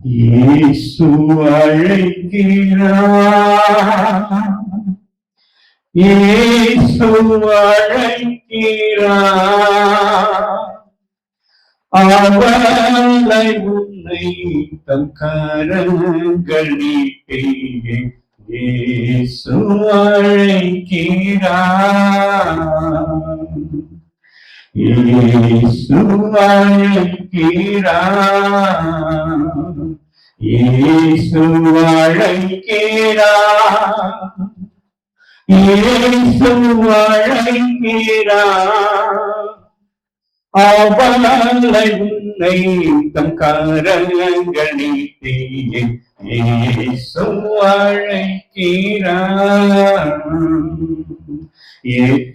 இயேசு அழைக்கிறார், இயேசு அழைக்கிறார். அவளை உன்னை தம் கரங்கள் நீட்டி இயேசு அழைக்கிறார், இயேசு அழைக்கிறார், இயேசு அழைக்கிறார், இயேசு அழைக்கிறார். அவளை உன்னை தம் கரங்கள் நீட்டி இயேசு அழைக்கிறார்.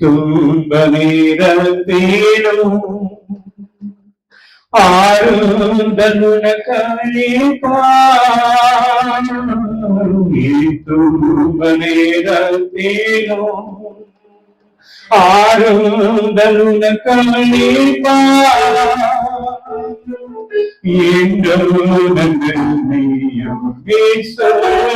துன்ப நேரத்திலும் ஆறுதலுன கழிப்பார், துன்ப நேரத்திலும் ஆறுதலுன கழிப்பார். இன்பம் பெற்றியுமா இயேசுவை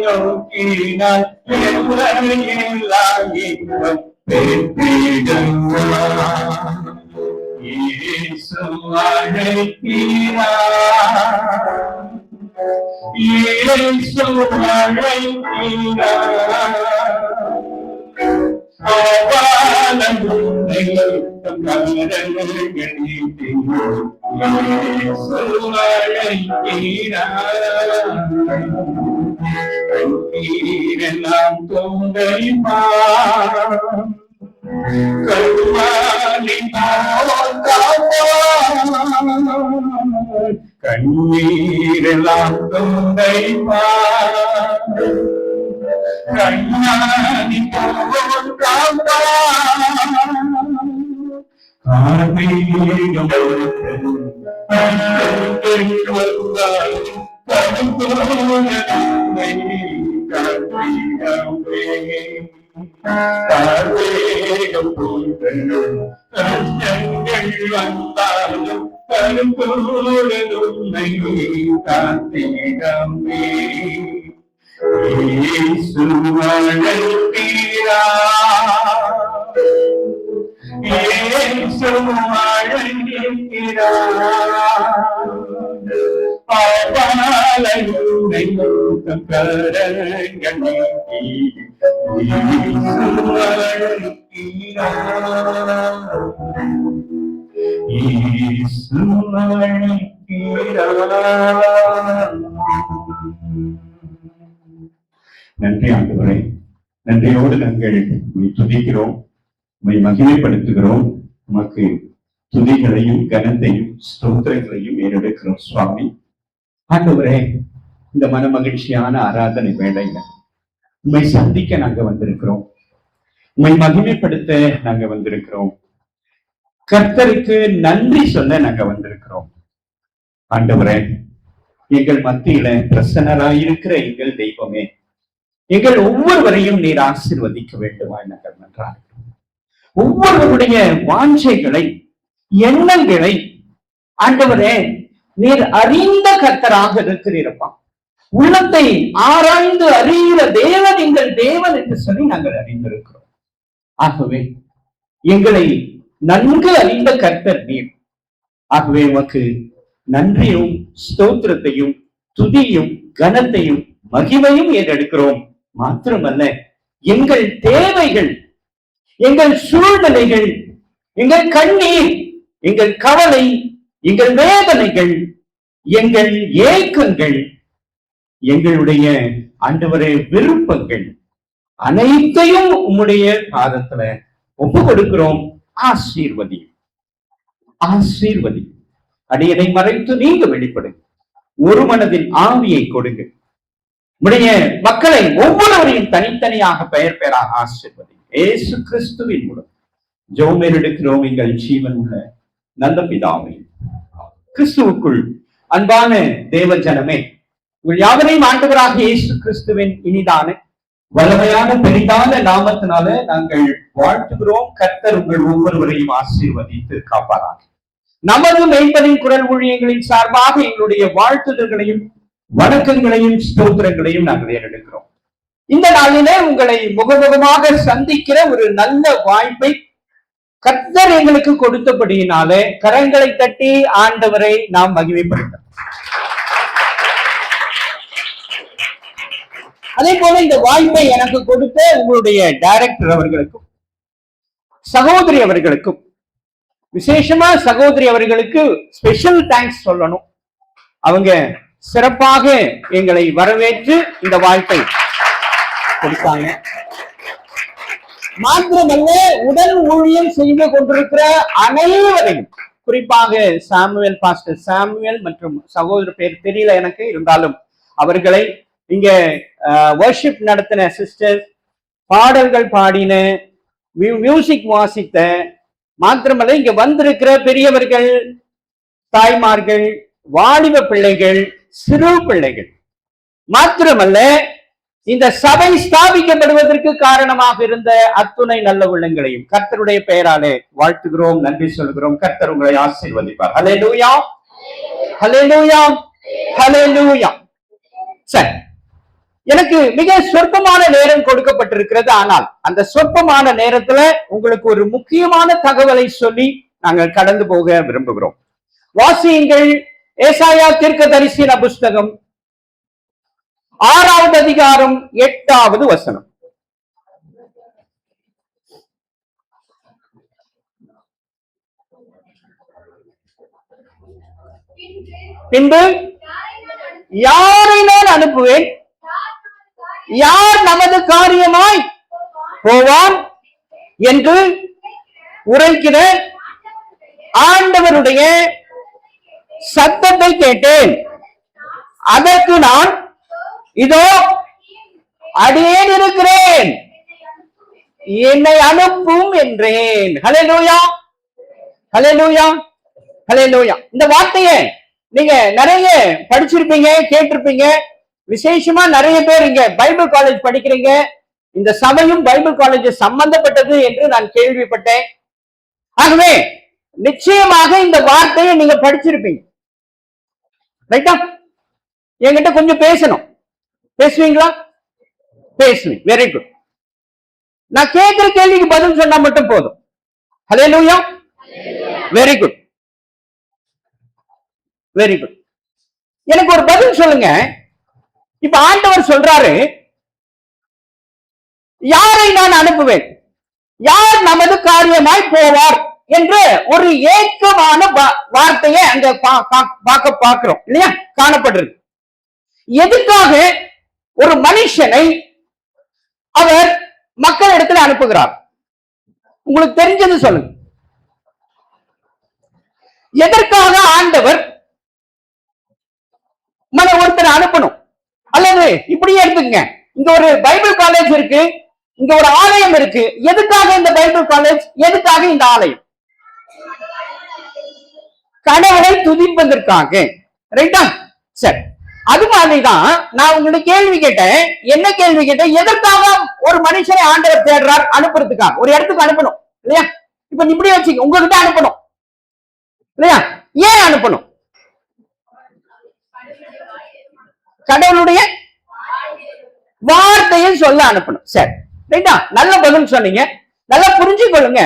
நோக்கினால் இன்பம் பெற்றிடுமா. இயேசு அழைக்கிறார், இயேசு அழைக்கிறார். அவளை உன்னை தம் கரங்கள் நீட்டி இயேசு அழைக்கிறார். கண்ணீரெல்லாம் தோன்றிப்பார், கண்ணீரெல்லாம் தொந்தைப்பார், கண்ணாடி போல் கார்மேகம் கார்மேகம் வந்தாலும் கரும்புரை காத்திடமே. இயேசு அழைக்கிறார், இயேசு அழைக்கிறார். அவளை உன்னை தம் கரங்கள் நீட்டி இயேசு அழைக்கிறார், இயேசு அழைக்கிறார். நன்றி ஆண்டவரே, நன்றியோடு நாங்கள் உம்மை துதிக்கிறோம், உம்மை மகிமைப்படுத்துகிறோம். உமக்கு துதிகளையும் கனத்தையும் ஸ்தோத்திரங்களையும் ஏறெடுக்கிறோம் சுவாமி. ஆண்டவரே, இந்த மன மகிழ்ச்சியான ஆராதனை வேளையில உம்மை சந்திக்க நாங்க வந்திருக்கிறோம், உம்மை மகிமைப்படுத்த நாங்க வந்திருக்கிறோம், கர்த்தருக்கு நன்றி சொல்ல நாங்க வந்திருக்கிறோம். ஆண்டவரே, எங்கள் மத்தியில பிரசன்னராயிருக்கிற எங்கள் தெய்வமே, எங்கள் ஒவ்வொருவரையும் நீர் ஆசீர்வதிக்க வேண்டுமா நாங்கள் நன்றாகிறோம். ஒவ்வொருவருடைய வாஞ்சைகளை, எண்ணங்களை ஆண்டவரே நீர் அறிந்த கர்த்தராக இருக்கிறீரப்பா. உள்ளத்தை ஆராய்ந்து அறிகிற தேவன் எங்கள் தேவன் என்று சொல்லி நாங்கள் அறிந்திருக்கிறோம். ஆகவே எங்களை நன்கு அறிந்த கர்த்தர் நீர். ஆகவே உமக்கு நன்றியும் ஸ்தோத்திரத்தையும் துதியும் கனத்தையும் மகிமையும் ஏறெடுக்கிறோம். மாத்திரமல்ல, எங்கள் தேவைகள், எங்கள் சூழ்நிலைகள், எங்கள் கண்ணீர், எங்கள் கவலை, எங்கள் வேதனைகள், எங்கள் ஏக்கங்கள், எங்களுடைய ஆண்டவரே விருப்பங்கள் அனைத்தையும் உம்முடைய பாதத்துல ஒப்பு கொடுக்கிறோம். ஆசீர்வதி, ஆசீர்வதி. அடியனை மறைத்து நீங்க வெளிப்படுங்க. ஒரு மனதின் ஆவியை கொடுங்க. உடைய மக்களை ஒவ்வொருவரையும் தனித்தனியாக பெயர் பெயராக ஆசீர்வதி. இயேசு கிறிஸ்துவின் மூலம் ஜெபம் எடுக்கிறோம் எங்கள் ஜீவன் உள்ள நல்ல பிதாவே. கிறிஸ்துவுக்குள் அன்பான தேவ ஜனமே, உங்கள் யாவரையும் ஆண்டவராக இயேசு கிறிஸ்துவின் இனிதான வல்லமையான பெரிதான நாமத்தினால நாங்கள் வாழ்த்துகிறோம். கர்த்தர் உங்கள் ஒவ்வொருவரையும் ஆசீர்வதித்து காப்பாராக. நமது மெய்ப்பனின் குரல் ஊழியங்களின் சார்பாக எங்களுடைய வாழ்த்துதல்களையும் வணக்கங்களையும் ஸ்தோத்திரங்களையும் நாங்கள் ஏறெடுக்கிறோம். இந்த நாளிலே உங்களை முகமுகமாக சந்திக்கிற ஒரு நல்ல வாய்ப்பை கர்த்தர் எங்களுக்கு கொடுத்தபடியினாலே கரங்களை தட்டி ஆண்டவரை நாம் மகிமைப்படுத்தோம். அதே போல இந்த வாய்ப்பை எனக்கு கொடுத்த உங்களுடைய டைரக்டர் அவர்களுக்கும் சகோதரி அவர்களுக்கும், விசேஷமா சகோதரி அவர்களுக்கு ஸ்பெஷல் தேங்க்ஸ் சொல்லணும். அவங்க சிறப்பாக எங்களை வரவேற்று இந்த வாய்ப்பை கொடுத்தாங்க. மாத்திரமல்ல, உடல் ஊழியம் செய்து கொண்டிருக்கிற அனைவரையும், குறிப்பாக சாமுவேல், பாஸ்டர் சாமுவேல் மற்றும் சகோதரர் பேர் தெரியல எனக்கு, இருந்தாலும் அவர்களை, இங்க வர்ஷிப் நடத்தின சிஸ்டர், பாடல்கள் பாடின, மியூசிக் வாசித்த, மாத்திரமல்ல இங்க வந்திருக்கிற பெரியவர்கள், தாய்மார்கள், வாலிப பிள்ளைகள், சிறு பிள்ளைகள், மாத்திரமல்ல இந்த சபை ஸ்தாபிக்கப்படுவதற்கு காரணமாக இருந்த அத்துணை நல்ல உள்ளங்களையும் கர்த்தருடைய பெயராலே வாழ்த்துகிறோம், நன்றி சொல்கிறோம். கர்த்தர் உங்களை ஆசீர்வதிப்பார். ஹல்லேலூயா, ஹல்லேலூயா, ஹல்லேலூயா. சரி, எனக்கு மிக சொற்பமான நேரம் கொடுக்கப்பட்டிருக்கிறது. ஆனால் அந்த சொற்பமான நேரத்துல உங்களுக்கு ஒரு முக்கியமான தகவலை சொல்லி நாங்கள் கடந்து போக விரும்புகிறோம். வாசியுங்கள் ஏசாயா தீர்க்கதரிசன புஸ்தகம் 6வது அதிகாரம் 8வது வசனம். பின்பு யாரை நான் அனுப்புவேன், யார் நமது காரியமாய் போவான் என்று உரைக்கிற ஆண்டவருடைய சத்தத்தை கேட்டேன். அதற்கு நான், இதோ அடியேன் இருக்கிறேன், என்னை அனுப்பும் என்றேன். ஹல்லேலூயா, ஹல்லேலூயா, ஹல்லேலூயா. இந்த வார்த்தையை நீங்க நிறைய படிச்சிருப்பீங்க, கேட்டிருப்பீங்க. விசேஷமா நிறைய பேர் இங்க பைபிள் காலேஜ் படிக்கிறீங்க. இந்த சபையும் பைபிள் காலேஜ் சம்பந்தப்பட்டது என்று நான் கேள்விப்பட்டேன். ஆகவே நிச்சயமாக இந்த வார்த்தையை நீங்க படிச்சிருப்பீங்க. ரைட்டா? என்கிட்ட கொஞ்சம் பேசணும். பேசுவீங்களா? பேசுவீங்க. Very good. நான் கேட்கிற கேள்விக்கு பதில் சொன்னா மட்டும் போதும். ஹல்லேலூயா, வெரி குட், வெரி குட். எனக்கு ஒரு பதில் சொல்லுங்க. இப்ப ஆண்டவர் சொல்றாரு, யாரை நான் அனுப்புவேன், யார் நமது காரியமாய் போவார் என்று ஒரு ஏக்கமான வார்த்தையை அங்க பார்க்கிறோம் இல்லையா, காணப்படுறது. எதுக்காக ஒரு மனுஷனை அவர் மக்கள் இடத்துல அனுப்புகிறார்? உங்களுக்கு தெரிஞ்சது சொல்லுங்க. எதற்காக ஆண்டவர் ஒருத்தரை அனுப்பணும்? அல்லது இப்படியே எடுத்துக்கங்க, இங்க ஒரு பைபிள் காலேஜ் இருக்கு, இங்க ஒரு ஆலயம் இருக்கு. எதுக்காக இந்த பைபிள் காலேஜ், எதுக்காக இந்த ஆலயம்? கடவுளை துதிப்பதற்காக. ரைட்டா? சரி, அது மாதிரிதான் நான் உங்களுக்கு கேள்வி கேட்டேன். என்ன கேள்வி கேட்டேன்? எதற்காக ஒரு மனுஷனை ஆண்டவர் தேடுறார்? அனுப்புறதுக்காக, ஒரு இடத்துக்கு அனுப்பணும் இல்லையா? இப்ப இப்படி வச்சுக்க, உங்ககிட்ட அனுப்பணும் இல்லையா? ஏன் அனுப்பணும்? கடவுளுடைய வார்த்தையை சொல்ல அனுப்பணும். சரி, ரைட்டா? நல்ல பதில் சொன்னீங்க. நல்லா புரிஞ்சு கொள்ளுங்க.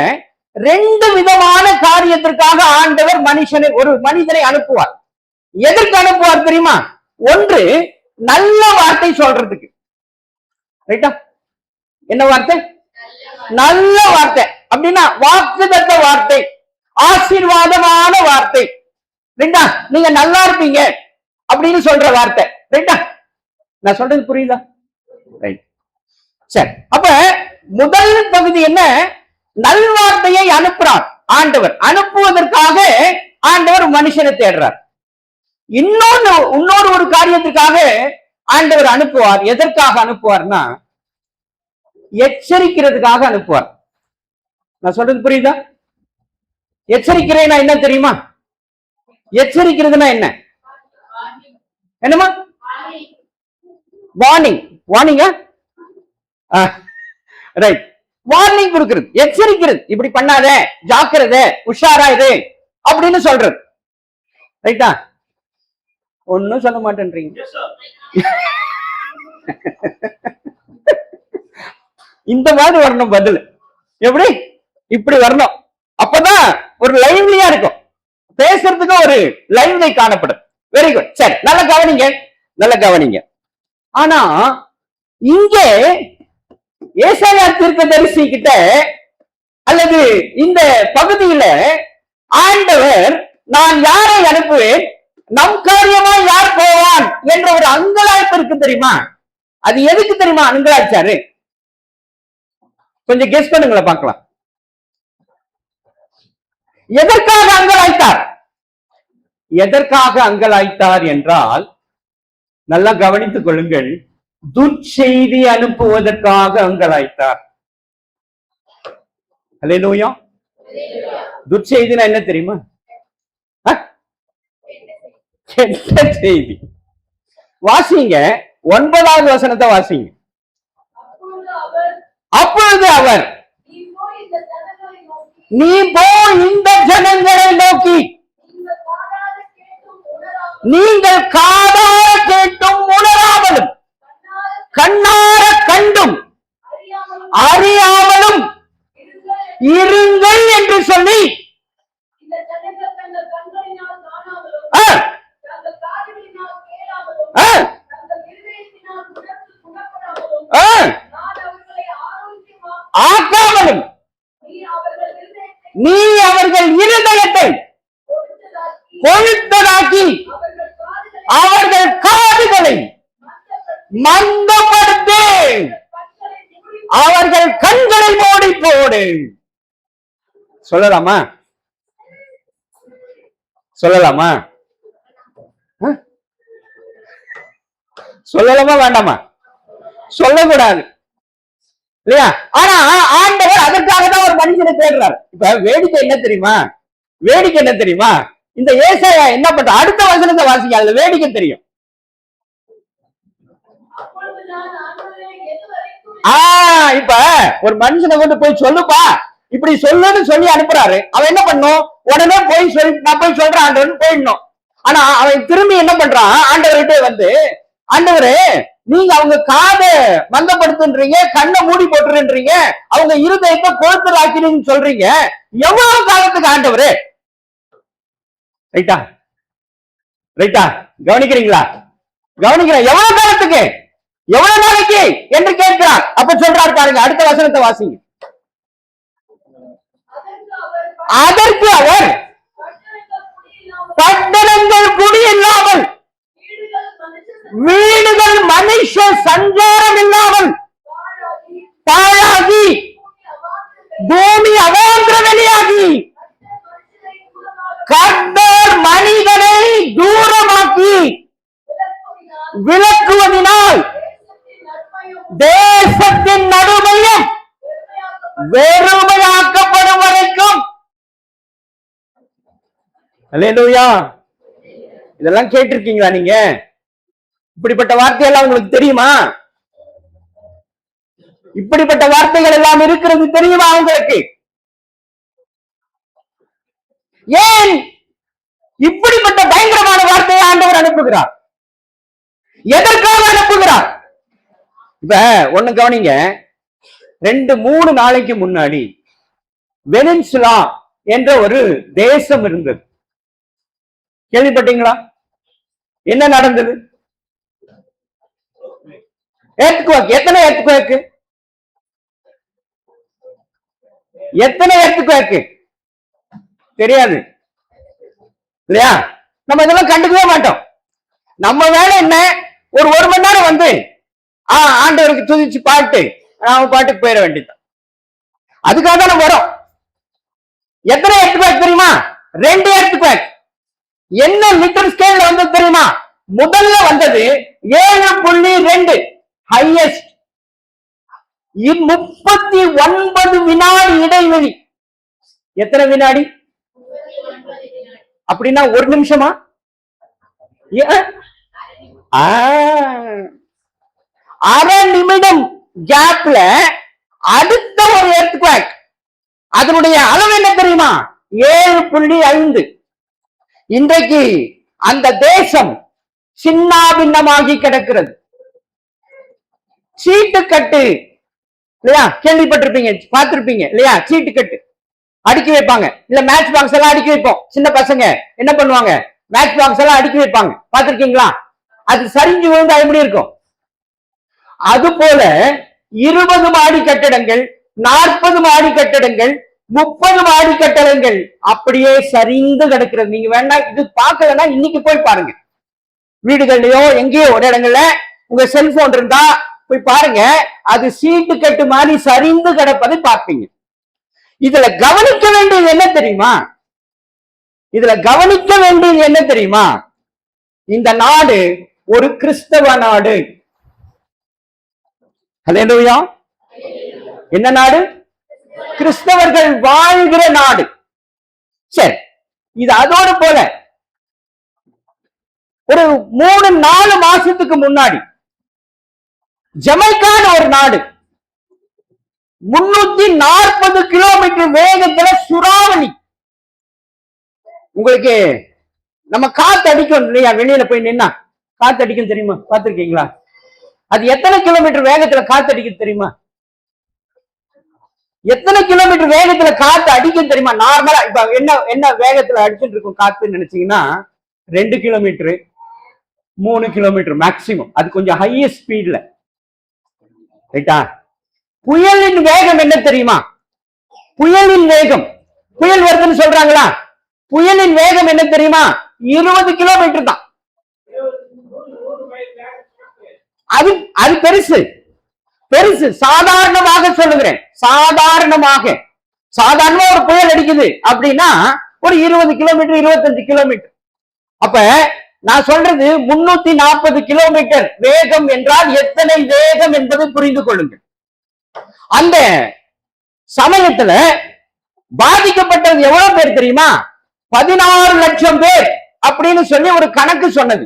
2 விதமான காரியத்திற்காக ஆண்டவர் ஒரு மனிதனை அனுப்புவார். எதற்கு அனுப்புவார் தெரியுமா? ஒன்று, நல்ல வார்த்தை சொல்றதுக்கு. ரைட்டா? என்ன வார்த்தை? நல்ல வார்த்தை. அப்படின்னா வாக்குத்தத்த வார்த்தை, ஆசீர்வாதமான வார்த்தை. ரைட்டா? நீங்க நல்லா இருப்பீங்க அப்படின்னு சொல்ற வார்த்தை. ரைட்டா? நான் சொல்றது புரியுதா? ரைட். சரி, அப்ப முதல் பகுதி என்ன? நல்வார்த்தையை அனுப்புறார் ஆண்டவர். அனுப்புவதற்காக ஆண்டவர் மனுஷனை தேடுறார். இன்னொரு ஒரு காரியத்திற்காக ஆண்டவர் அனுப்புவார். எதற்காக அனுப்புவார்னா, எச்சரிக்கிறதுக்காக அனுப்புவார். நான் சொல்றது புரியுதா? எச்சரிக்கிறேன்னா என்ன தெரியுமா? எச்சரிக்கிறதுனா என்ன? என்னமா? வார்னிங், வார்னிங்க, ரைட், வார்னிங் கொடுக்கிறது, எச்சரிக்கிறது, இப்படி பண்ணாத, ஜாக்கிரதை, உஷாரா இரு அப்படின்னு சொல்றது. ரைட்டா? ஒன்னும் சொல்ல மாட்டேன்றீங்க. இந்த மாதிரி வரணும் பதில். எப்படி? இப்படி வரணும். அப்பதான் ஒரு லைவ்லியா இருக்கும், பேசுறதுக்கு ஒரு லைவ்லி காணப்படும். Very good. சரி, நல்ல கவனிங்க, நல்ல கவனிங்க. ஆனா இங்கே ஏசாயா தீர்க்கதரிசி கிட்ட அல்லது இந்த பகுதியில ஆண்டவர் நான் யாரை அனுப்புவேன், நம் காரியமா யார் போவான் என்ற ஒரு அங்கலாய்ப்பு இருக்கு தெரியுமா? அது எதுக்கு தெரியுமா அங்கலாய்ச்சாரு? கொஞ்சம் கெஸ் பண்ணுங்களேன் பார்க்கலாம். எதற்காக அங்கலாய்த்தார்? எதற்காக அங்கலாய்த்தார் என்றால், நல்லா கவனித்துக் கொள்ளுங்கள், துர்ச்செய்தி அனுப்புவதற்காக அங்கலாய்த்தார். அல்லேலூயா. துர்ச்செய்தினா என்ன தெரியுமா? கெட்ட செய்தி. வாசிங்க, 9வது வசனத்தை வாசிங்க. அப்பொழுது அவர் நீ போ இந்த ஜனங்களை நோக்கி, நீங்கள் காதார கேட்டும் உணராமலும் கண்ணார கண்டும் அறியாமலும் இருங்கள் என்று சொல்லி, ஆக்காமலும் நீ அவர்கள் இருதயத்தை கொழுத்ததாக்கி அவர்கள் காதுகளை மந்தப்படுத்து, அவர்கள் கண்களை மூடி போடு. சொல்லலாமா? சொல்லலாமா? சொல்லலாமா வேண்டாமா? சொல்லக்கூடாது இல்லையா? ஆனா ஆண்டவர் அதற்காக தான் ஒரு மனுஷனை தேடுறார். இப்ப வேடிக்கை என்ன தெரியுமா? வேடிக்கை என்ன தெரியுமா? இந்த ஏசாயா என்ன பண்ற, அடுத்த வசனத்தை வாசிக்க, அதுல வேடிக்கை தெரியும். இப்ப ஒரு மனுஷனை கொண்டு போய் சொல்லுப்பா, இப்படி சொல்லுன்னு சொல்லி அனுப்புறாரு. அவன் என்ன பண்ணும்? உடனே போய் சொல்லி, நான் போய் சொல்றேன் ஆண்டவன் போயிடணும். ஆனா அவன் திரும்பி என்ன பண்றான்? ஆண்டவர்கிட்ட வந்து, ஆண்டவரே நீங்க அவங்க காதை மந்தப்படுத்துன்றீங்க, கண்ணை மூடி போட்டுருன்றீங்க, அவங்க இருதயத்தை கொழுத்தலாக்கிறீங்கன்னு சொல்றீங்க. எவ்வளவு காலத்துக்கு ஆண்டவரே? ரைட்டா? ரைட்டா? கவனிக்கிறீங்களா? கவனிக்கிறேன். எவ்வளவு காலத்துக்கு, எவ்வளவு நாளைக்கு என்று கேட்கிறார். அப்ப சொல்றாரு பாருங்க, அடுத்த வசனத்தை வாசிங்க. அதற்கு அவர் பட்டணங்கள் குடியில்லாமல், வீடுகள் மனுஷ சஞ்சாரம் இல்லாமல் பாழாகி, பூமி அவாந்திர வெளியாகி, கர்த்தர் மனிதனை தூரமாக்கி விலக்குவதினால் தேசத்தின் நடுமையும் வெறுமையாக்கப்படும் வரைக்கும். அல்லேலூயா. இதெல்லாம் கேட்டிருக்கீங்களா நீங்க? இப்படிப்பட்ட வார்த்தையெல்லாம் உங்களுக்கு தெரியுமா? இப்படிப்பட்ட வார்த்தைகள் எல்லாம் இருக்கிறது தெரியுமா உங்களுக்கு? ஏன் இப்படிப்பட்ட பயங்கரமான வார்த்தையை ஆண்டவர் அனுப்புகிறார்? எதற்காக அனுப்புகிறார்? இப்ப ஒண்ணு கவனிங்க, 2-3 நாளைக்கு முன்னாடி வெனின்சுலா என்ற ஒரு தேசம் இருந்தது. கேள்விப்பட்டீங்களா? என்ன நடந்தது? எர்த்குவேக். எத்தனை எர்த்குவேக்? எத்தனை எர்த்குவேக் தெரியாது இல்லையா? நம்ம இதெல்லாம் கண்டுக்கவே மாட்டோம். நம்ம வேலை என்ன? ஒரு மணி நேரம் வந்து ஆண்டவருக்கு துதிச்சு பாட்டு நாம பாட்டுக்கு போயிட வேண்டியது. அதுக்காக தான் நம்ம வரோம். எத்தனை எர்த்குவேக் தெரியுமா? 2 எர்த்குவேக். என்ன லிட்டர் ஸ்கேல்ல வந்தது தெரியுமா? முதல்ல வந்தது 7.2 ஹையஸ்ட். 39 வினாடி இடைவெளி. எத்தனை வினாடி? அப்படின்னா 1 நிமிஷமா? அரை நிமிடம் கேப்ல அடுத்த ஒரு எர்த்குவேக். அதனுடைய அளவு என்ன தெரியுமா? 7.5. இன்றைக்கு அந்த தேசம் சின்னாபின்னமாகி கிடக்கிறது. சீட்டுக்கட்டு இல்லையா, கேள்விப்பட்டிருப்பீங்க, பார்த்திருப்பீங்க இல்லையா? சீட்டுக்கட்டு அடுக்கி வைப்பாங்க, இல்ல மேட்ச் பாக்ஸ் எல்லாம் அடுக்கி வைப்போம். சின்ன பசங்க என்ன பண்ணுவாங்க, மேட்ச் பாக்ஸ் எல்லாம் அடுக்கி வைப்பாங்க, பார்த்திருக்கீங்களா? அது சரிஞ்சு விழுந்தா எப்படி இருக்கும்? அது போல 20 மாடி கட்டடங்கள், 40 மாடி கட்டடங்கள், 30 மாடி கட்டடங்கள் அப்படியே சரிந்து கிடக்கிறது. நீங்க வேணா இது பார்க்கலன்னா இன்னைக்கு போய் பாருங்க, வீடுகள்லயோ எங்கேயோ ஒரு இடங்கள்ல உங்க செல்போன் இருந்தா போய் பாருங்க, அது சீட்டு கட்டு மாதிரி சரிந்து கிடப்பதை பார்ப்பீங்க. இதுல கவனிக்க வேண்டியது என்ன தெரியுமா? இதுல கவனிக்க வேண்டியது என்ன தெரியுமா? இந்த நாடு ஒரு கிறிஸ்தவ நாடு. ஹல்லேலூயா. என்ன நாடு? கிறிஸ்தவர்கள் வாழ்கிற நாடு. சரி, இது அதோடு போல ஒரு 3-4 மாசத்துக்கு முன்னாடி ஜமைக்கான ஒரு நாடு 340 கிலோமீட்டர் வேகத்துல சூறாவளி. உங்களுக்கு நம்ம காத்து அடிக்கும் இல்லையா, வெளியில போய் நின்னா காத்து அடிக்கும் தெரியுமா? பார்த்திருக்கீங்களா? அது எத்தனை கிலோமீட்டர் வேகத்துல காத்து அடிக்கும் தெரியுமா? எத்தனை கிலோமீட்டர் வேகத்துல காத்து அடிக்கும் தெரியுமா? நார்மலா இப்ப என்ன வேகத்துல அடிச்சுட்டு இருக்கும் காத்துன்னு நினைச்சீங்கன்னா 2 கிலோமீட்டர் 3 கிலோமீட்டர் மேக்சிமம். அது கொஞ்சம் ஹையஸ்ட் ஸ்பீட்ல. ரைட்டா? புயலின் வேகம் என்ன தெரியுமா? புயலின் வேகம், புயல் வருதுன்னு சொல்றாங்களா, புயலின் வேகம் என்ன தெரியுமா? 20 கிலோமீட்டர் தான். அது பெருசு பெருசு. சாதாரணமாக சொல்லுகிறேன், சாதாரணமா ஒரு புயல் அடிக்குது அப்படின்னா ஒரு 20 கிலோமீட்டர் 25 கிலோமீட்டர். அப்ப நான் சொல்றது 340 கிலோமீட்டர் வேகம் என்றால் எத்தனை வேகம் என்பதை புரிந்து கொள்ளுங்கள். அந்த சமயத்துல பாதிக்கப்பட்டது எவ்வளவு பேர் தெரியுமா? 16 லட்சம் பேர் அப்படின்னு சொல்லி ஒரு கணக்கு சொன்னது.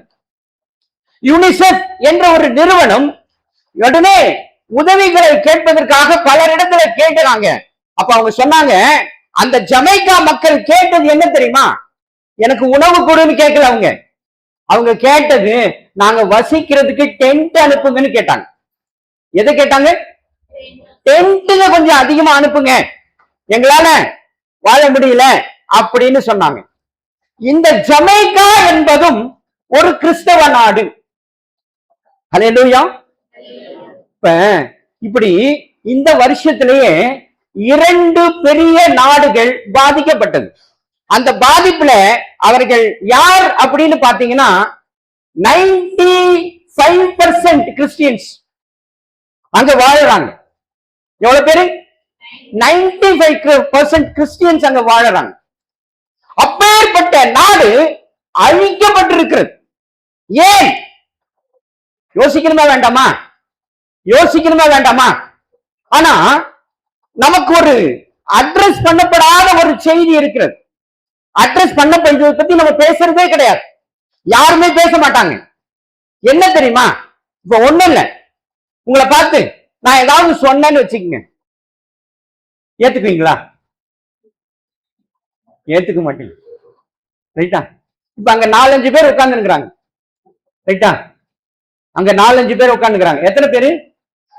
யூனிசெஃப் என்ற ஒரு நிறுவனம் உடனே உதவிகளை கேட்பதற்காக பலரிடத்துல கேட்கிறாங்க. அப்ப அவங்க சொன்னாங்க, அந்த ஜமைக்கா மக்கள் கேட்டது என்ன தெரியுமா? எனக்கு உணவு கொடுன்னு கேட்கல. அவங்க கேட்டது, நாங்க வசிக்கிறதுக்கு டென்ட் அனுப்புங்கன்னு கேட்டாங்க. எதை கேட்டாங்க? டென்ட்டுங்க கொஞ்சம் அதிகமா அனுப்புங்க, எங்களால வாழ முடியல அப்படின்னு சொன்னாங்க. இந்த ஜமைக்கா என்பதும் ஒரு கிறிஸ்தவ நாடு. ஹல்லேலூயா. இப்ப இப்படி இந்த வருஷத்திலேயே 2 பெரிய நாடுகள் பாதிக்கப்பட்டது. அந்த பாதிப்புல அவர்கள் யார் அப்படின்னு பாத்தீங்கன்னா 95% கிறிஸ்டியன்ஸ் அங்க வாழறாங்க. எவ்வளவு பேரு? 95% கிறிஸ்டியன்ஸ் அங்க வாழறாங்க. அப்பேற்பட்ட நாடு அழிக்கப்பட்டிருக்கிறது. ஏன்? யோசிக்கணுமா வேண்டாமா? ஆனா நமக்கு ஒரு அட்ரஸ் பண்ணப்படாத ஒரு செய்தி இருக்கிறது. அட்ரஸ் பண்ணப்படுறதை பத்தி நம்ம பேசுறதே கிடையாது, யாருமே பேச மாட்டாங்க. என்ன தெரியுமா? இப்ப ஒண்ணும் இல்ல, உங்களை பார்த்து நான் ஏதாவது சொன்னேன்னு வச்சுக்கோங்க, ஏத்துக்குவீங்களா? ஏத்துக்க மாட்டீங்க. ரைட்டா? இப்ப அங்க 4-5 பேர் உட்கார்ந்து இருக்கிறாங்க. ரைட்டா? அங்க 4-5 பேர் உட்கார்ந்துக்கிறாங்க. எத்தனை பேரு?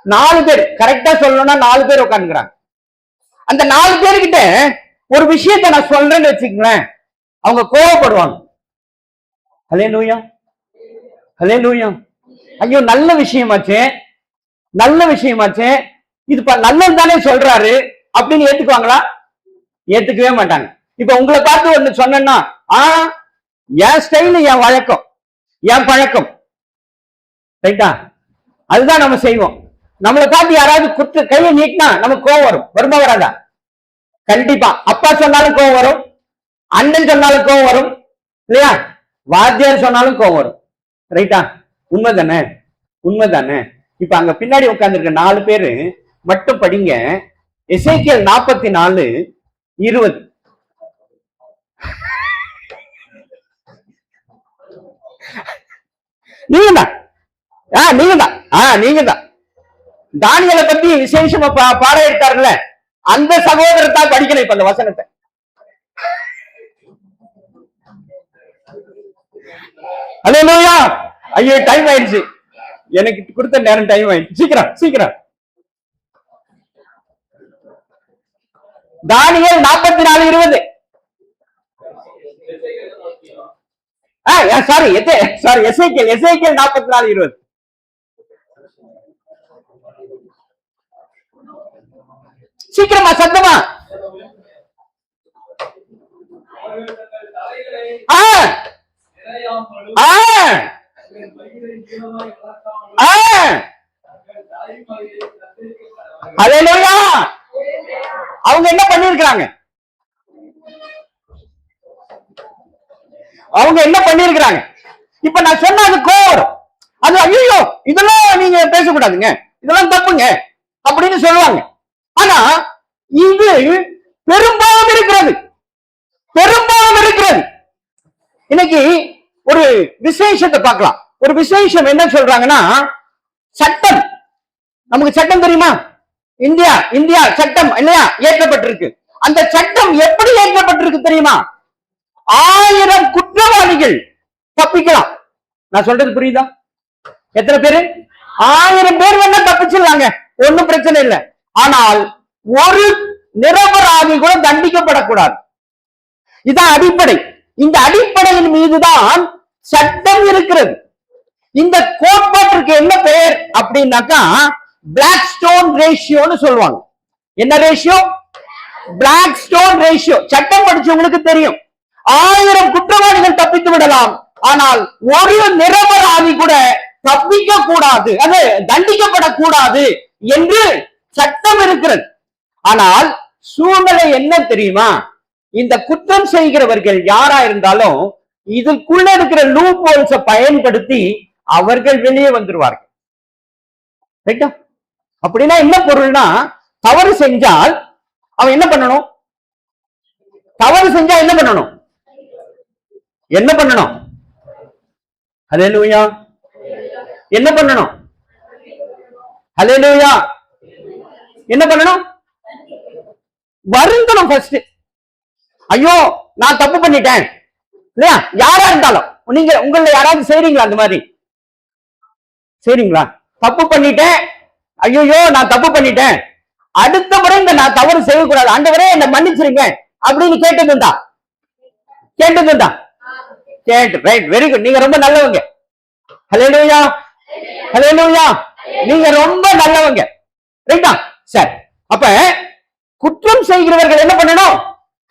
4 பேர். கரெக்டா சொல்லணும்னா 4 பேர் உட்கார்ந்துக்கிறாங்க. அந்த 4 பேர்கிட்ட ஒரு விஷயத்தை நான் சொல்றேன்னு வச்சுக்கங்களேன், அவங்க கோவப்படுவாங்க. ஹல்லேலூயா, ஹல்லேலூயா. ஐயோ நல்ல விஷயமாச்சே, இது நல்லது தானே சொல்றாரு அப்படின்னு ஏத்துக்குவாங்களா? ஏத்துக்கவே மாட்டாங்க. இப்ப உங்களை பார்த்து ஒண்ணு சொன்னா, என் ஸ்டைல், என் வழக்கம், என் பழக்கம். ரைட்டா? அதுதான் நம்ம செய்வோம். நம்மளை பார்த்து யாராவது குற்ற கையை நீட்டினா நமக்கு கோவம் வரும். வருமா வராதா? கண்டிப்பா. அப்பா சொன்னாலும் கோவம் வரும், அண்ணன் சொன்னாலும் கோவம் வரும் இல்லையா? வாத்தியார் சொன்னாலும் கோவம் வரும். ரைட்டா? உண்மைதானே? இப்ப அங்க பின்னாடி உட்கார்ந்துருக்க 4 பேரு மட்டும் படிங்க. எசேக்கியேல் 44:20. நீங்க தான் தானியலை பத்தி விசேஷமா பாடம் எடுத்தாருல்ல, அந்த சகோதரத்தா படிக்கணும் இப்ப அந்த வசனத்தை. அல்லேலூயா. ஐயோ டைம் ஆயிடுச்சு, எனக்கு கொடுத்த நேரம் டைம் ஆயிடுச்சு. சீக்கிரம் சீக்கிரம். தானியேல் 44:20. சாரி எசேக்கியேல் 44:20. சீக்கிரமா சத்தமா. அல்லேலூயா. அவங்க என்ன பண்ணிருக்கிறாங்க? அவங்க என்ன பண்ணிருக்கிறாங்க? இப்ப நான் சொன்ன அது கோவம், அது ஐயோ இதெல்லாம் நீங்க பேசக்கூடாதுங்க, இதெல்லாம் தப்புங்க அப்படின்னு சொல்லுவாங்க. ஆனா இது பெரும்பாலும் இருக்கிறது, பெரும்பாலும் இருக்கிறது. இன்னைக்கு ஒரு விசேஷத்தை பார்க்கலாம். ஒரு விசேஷம் என்ன சொல்றாங்கன்னா, சட்டம். நமக்கு சட்டம் தெரியுமா? இந்தியா சட்டம் இல்லையா ஏற்றப்பட்டிருக்கு. அந்த சட்டம் எப்படி ஏற்றப்பட்டிருக்கு தெரியுமா? 1000 குற்றவாளிகள் தப்பிக்கலாம். நான் சொல்றது புரியுதா? எத்தனை பேரு? 1000 பேர் வேணா தப்பிச்சிடலாங்க, ஒண்ணும் பிரச்சனை இல்லை. ஆனால் ஒரு நிரபராதி கூட தண்டிக்கப்படக்கூடாது. இதான் அடிப்படை. இந்த அடிப்படையின் மீதுதான் சட்டம் இருக்கிறது. இந்த கோட்பாட்டிற்கு என்ன பெயர் அப்படின்னாக்கா பிளாக் ஸ்டோன் ரேஷியோன்னு சொல்லுவாங்க. என்ன ரேஷியோ? Black stone ratio. சட்டம் படிச்சவங்களுக்கு தெரியும். 1000 குற்றவாளிகள் தப்பித்து விடலாம், ஆனால் ஒரு நிரபராதி கூட தப்பிக்க கூடாது, அது தண்டிக்கப்படக்கூடாது என்று சட்டம் இருக்கிறது. ஆனால் சூழ்நிலை என்ன தெரியுமா? இந்த குற்றம் செய்கிறவர்கள் யாரா இருந்தாலும் இதுக்குள்ள இருக்கிற லூப் ஹோல்ஸை பயன்படுத்தி அவர்கள் வெளியே வந்துருவார்கள். அப்படின்னா என்ன பொருள்னா, தவறு செஞ்சால் அவன் என்ன பண்ணணும்? தவறு செஞ்சா என்ன பண்ணணும்? என்ன பண்ணணும்? ஹல்லேலூயா. என்ன பண்ணணும்? ஹல்லேலூயா. என்ன பண்ணணும்? வருந்தணும் ஃபர்ஸ்ட். ஐயோ நான் தப்பு பண்ணிட்டேன் இல்லையா? யாரா இருந்தாலும் நீங்க உங்களை யாராவது செய்றீங்களா? அந்த மாதிரி செய்றீங்களா? தப்பு பண்ணிட்டேன், ஐயோ நான் தப்பு பண்ணிட்டேன், அடுத்த முறை இந்த நான் தவறு செய்யக்கூடாது, ஆண்டவரே என்ன மன்னிச்சிருங்க அப்படின்னு கேட்டதுண்டா? கேட்டு ரைட், வெரி குட். நீங்க ரொம்ப நல்லவங்க. ஹல்லேலூயா, ஹல்லேலூயா. நீங்க ரொம்ப நல்லவங்க. ரைட்டா? சரி. அப்ப குற்றம் செய்கிறவர்கள் என்ன பண்ணணும்?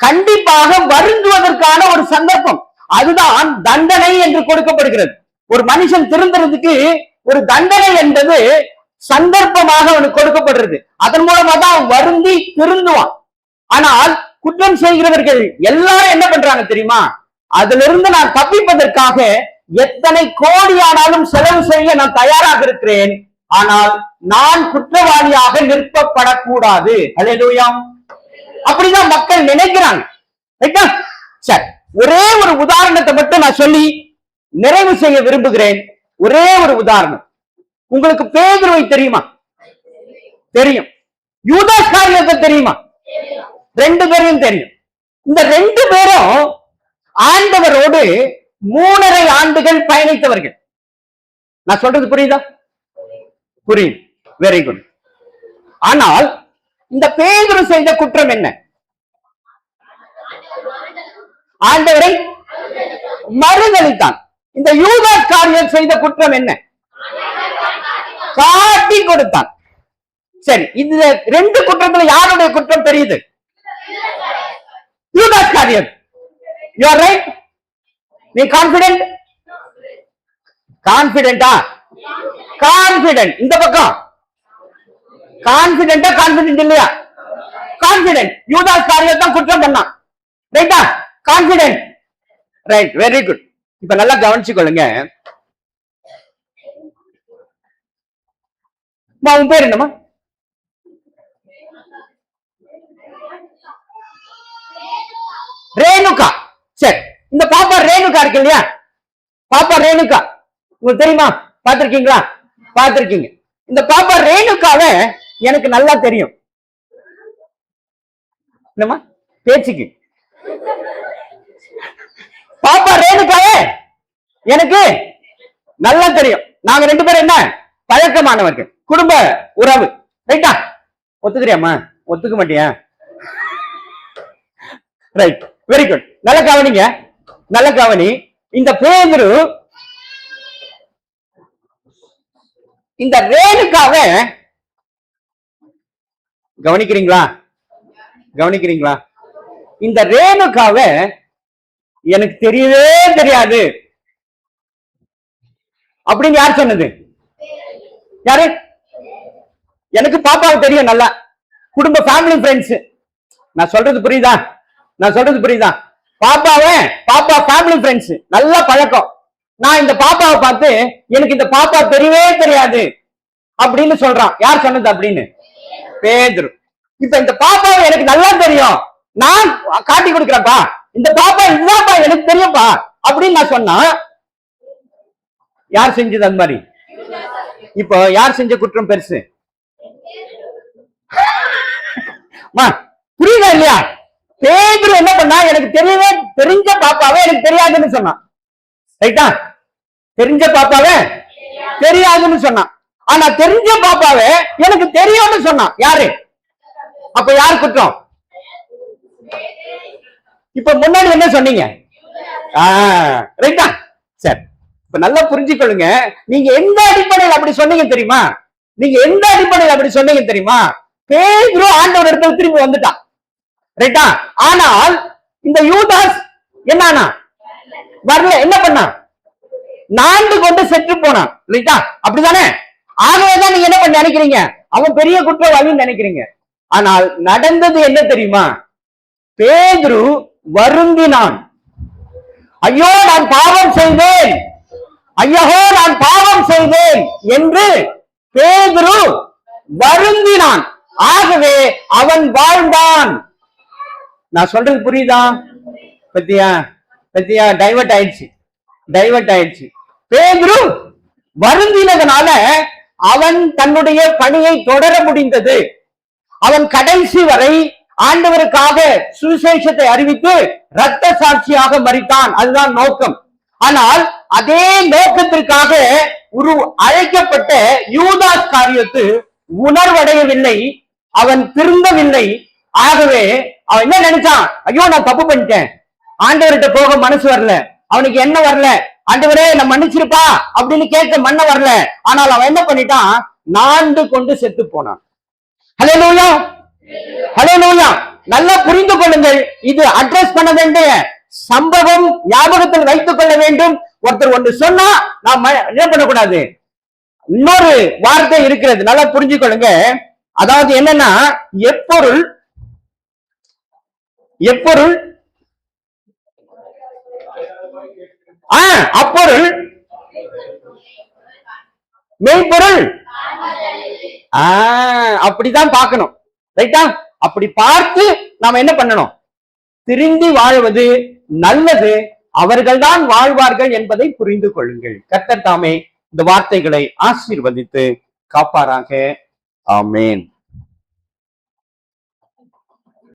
கண்டிப்பாக வருந்துவதற்கான ஒரு சந்தர்ப்பம், அதுதான் தண்டனை என்று கொடுக்கப்படுகிறது. ஒரு மனுஷன் திருந்துறதுக்கு ஒரு தண்டனை என்பது சந்தர்ப்பமாக அவனுக்கு கொடுக்கப்படுறது. அதன் மூலமா தான் அவன் வருந்தி திருந்துவான். ஆனால் குற்றம் செய்கிறவர்கள் எல்லாரும் என்ன பண்றாங்க தெரியுமா? அதுல இருந்து நான் தப்பிப்பதற்காக எத்தனை கோடியானாலும் செலவு செய்ய நான் தயாராக இருக்கிறேன், ஆனால் நான் குற்றவாளியாக நிற்பப்படக்கூடாது. ஹல்லேலூயா. அப்படிதான் மக்கள் நினைக்கிறாங்க. சரி, ஒரே ஒரு உதாரணத்தை மட்டும் நான் சொல்லி நிறைவு செய்ய விரும்புகிறேன். ஒரே ஒரு உதாரணம். உங்களுக்கு பேதுருவை தெரியுமா? தெரியும். யூதாஸ் காரியத்தை தெரியுமா? 2 பேரையும் தெரியும். இந்த 2 பேரும் ஆண்டவரோடு 3.5 ஆண்டுகள் பயணித்தவர்கள். நான் சொல்றது புரியுதா? புரியுது. Very good. ஆனால் இந்த பேதுரு செய்த குற்றம் என்ன? ஆண்டவரை மறுதலித்தான். இந்த யூதாஸ் காரியர் செய்த குற்றம் என்ன? காட்டி கொடுத்தான். சரி, இந்த 2 குற்றத்துல யாருடைய குற்றம் தெரியுது? யூதாஸ் காரியர். You are right. நீ கான்பிடென்ட்? கான்பிடென்டா? கான்பிடென்ட். இந்த பக்கம் கான்பிடென்டா? கான்பிடென்ட் இல்லையா? கான்பிடென்ட். யூதாஸ் காரியர் தான் குற்றம் பண்ணான். ரைட்டா? கான்பிடென்ட். Right, very good. இப்ப நல்லா கவனிச்சுக்கொள்ளுங்க. உன் பேர் என்னமா? ரேணுகா. சரி, இந்த பாப்பா ரேணுகா இருக்கு இல்லையா? பாப்பா ரேணுகா உங்களுக்கு தெரியுமா? பார்த்திருக்கீங்களா? பார்த்திருக்கீங்க. இந்த பாப்பா ரேணுகாவை எனக்கு நல்லா தெரியும். என்னம்மா பேச்சுக்கு பாப்பா ரேணுகாவே எனக்கு நல்லா தெரியும். நாங்க 2 பேரும் என்ன பழக்கமானவர்கள், குடும்ப உறவு. ரைட்டா? ஒத்துக்கிறியாமா? ஒத்துக்க மாட்டியா? Right, very good. நல்ல கவனிங்க, நல்ல கவனி. இந்த பேதுரு இந்த ரேணுகாவை கவனிக்கிறீங்களா? கவனிக்கிறீங்களா? இந்த ரேணுகாவை எனக்கு தெரியவே தெரியாது அப்படின்னு யார் சொன்னது? யாரு? எனக்கு பாப்பாவை தெரியும் நல்லா, குடும்ப ஃபேமிலி ஃப்ரெண்ட்ஸ். நான் சொல்றது புரியுதா? நான் சொல்றது புரியுதா? பாப்பா ஃபேமிலி ஃப்ரெண்ட்ஸ், நல்ல பழக்கம். நான் இந்த பாப்பாவை பார்த்து எனக்கு இந்த பாப்பா தெரியவே தெரியாது அப்படின்னு சொல்றான். யார் சொன்னது அப்படின்னு? பேதுரு. இப்ப இந்த பாப்பாவை எனக்கு நல்லா தெரியும், நான் காட்டி கொடுக்கிறேன்ப்பா, இந்த பாப்பா இதுதான்ப்பா எனக்கு தெரியும்ப்பா அப்படின்னு நான் சொன்னா, யார் செஞ்சது அந்த மாதிரி? இப்போ யார் செஞ்ச குற்றம் பெருசு? புரியுதா இல்லையா? பேதுரு என்ன பண்ணா, எனக்கு தெரியவே தெரிஞ்ச பாப்பாவே எனக்கு தெரியாதுன்னு சொன்னான். ரைட்டா? தெரிஞ்ச பாப்பாவே தெரியாதுன்னு சொன்னான். ஆனா தெரிஞ்ச பாப்பாவே எனக்கு தெரியும்னு சொன்னான். யாரு? அப்ப யார் குற்றம்? இப்ப முன்னாடி என்ன சொன்னீங்க? ரைட்டா? சரி, இப்ப நல்லா புரிஞ்சுக்கொள்ளுங்க. நீங்க எந்த அடிப்படையில் அப்படி சொன்னீங்க தெரியுமா? நீங்க எந்த அடிப்படையில் அப்படி சொன்னீங்க தெரியுமா? பேதுரு ஆண்டவர் இடத்துல திரும்பி வந்துட்டான். ரைட்டா? ஆனால் இந்த யூதாஸ் என்ன வரல. என்ன பண்ணா? நான்கு கொண்டு செத்து போனான். ரைட்டா? அப்படிதானே? ஆகவேதான் நீங்க என்ன பண்ணி நினைக்கிறீங்க? அவன் பெரிய குற்றவாளின்னு நினைக்கிறீங்க. ஆனால் நடந்தது என்ன தெரியுமா? பேதுரு வருந்தினான். ஐயோ நான் பாவம் செய்தேன், ஐயோ நான் பாவம் செய்தேன் என்று பேதுரு வருந்தினான். ஆகவே அவன் வாழ்ந்தான். நான் சொல்றது புரியுதா? பத்தியா? பத்தியா? டைவர்ட் ஆயிடுச்சு, டைவர்ட் ஆயிடுச்சு. பேதுரு வருந்தினதுனால அவன் தன்னுடைய பணியை தொடர முடிந்தது. அவன் கடைசி வரை ஆண்டவருக்காக சுவிசேஷத்தை அறிவித்து இரத்த சாட்சியாக மரித்தான். அதுதான் நோக்கம். ஆனால் அதே நோக்கத்திற்காக அழைக்கப்பட்ட யூதாஸ் காரியத்து உணர்வடையவில்லை, அவன் திருந்தவில்லை. ஆகவே அவன் என்ன நினைச்சான்? ஐயோ நான் தப்பு பண்ணிட்டேன், ஆண்டவர்கிட்ட போக மனசு வரல, அவனுக்கு என்ன வரல, ஆண்டவரே நான் மன்னிச்சிருப்பா அப்படின்னு கேட்க மண்ண வரல. ஆனால் அவன் என்ன பண்ணிட்டான்? நான்கு கொண்டு செத்து போனான். ஹல்லேலூயா, ஹல்லேலூயா. நல்லா புரிந்து கொள்ளுங்கள். இது அட்ரஸ் பண்ண வேண்டிய சம்பவம், ஞாபகத்தில் வைத்துக் கொள்ள வேண்டும். ஒருத்தர் ஒன்று சொன்னா நாம என்ன பண்ணக்கூடாது, இன்னொரு வார்த்தை இருக்கிறது, நல்லா புரிஞ்சு கொள்ளுங்க. அதாவது என்னன்னா, எப்பொருள் எப்பொருள் அப்பொருள் மெய்ப்பொருள் அப்படிதான் பார்க்கணும். ரைட்டா? அப்படி பார்த்து நாம என்ன பண்ணணும்? திருந்தி வாழ்வது நல்லது, அவர்கள்தான் வாழ்வார்கள் என்பதை புரிந்து கொள்ளுங்கள். கர்த்தர் தாமே இந்த வார்த்தைகளை ஆசீர்வதித்து காப்பாராக. ஆமென்.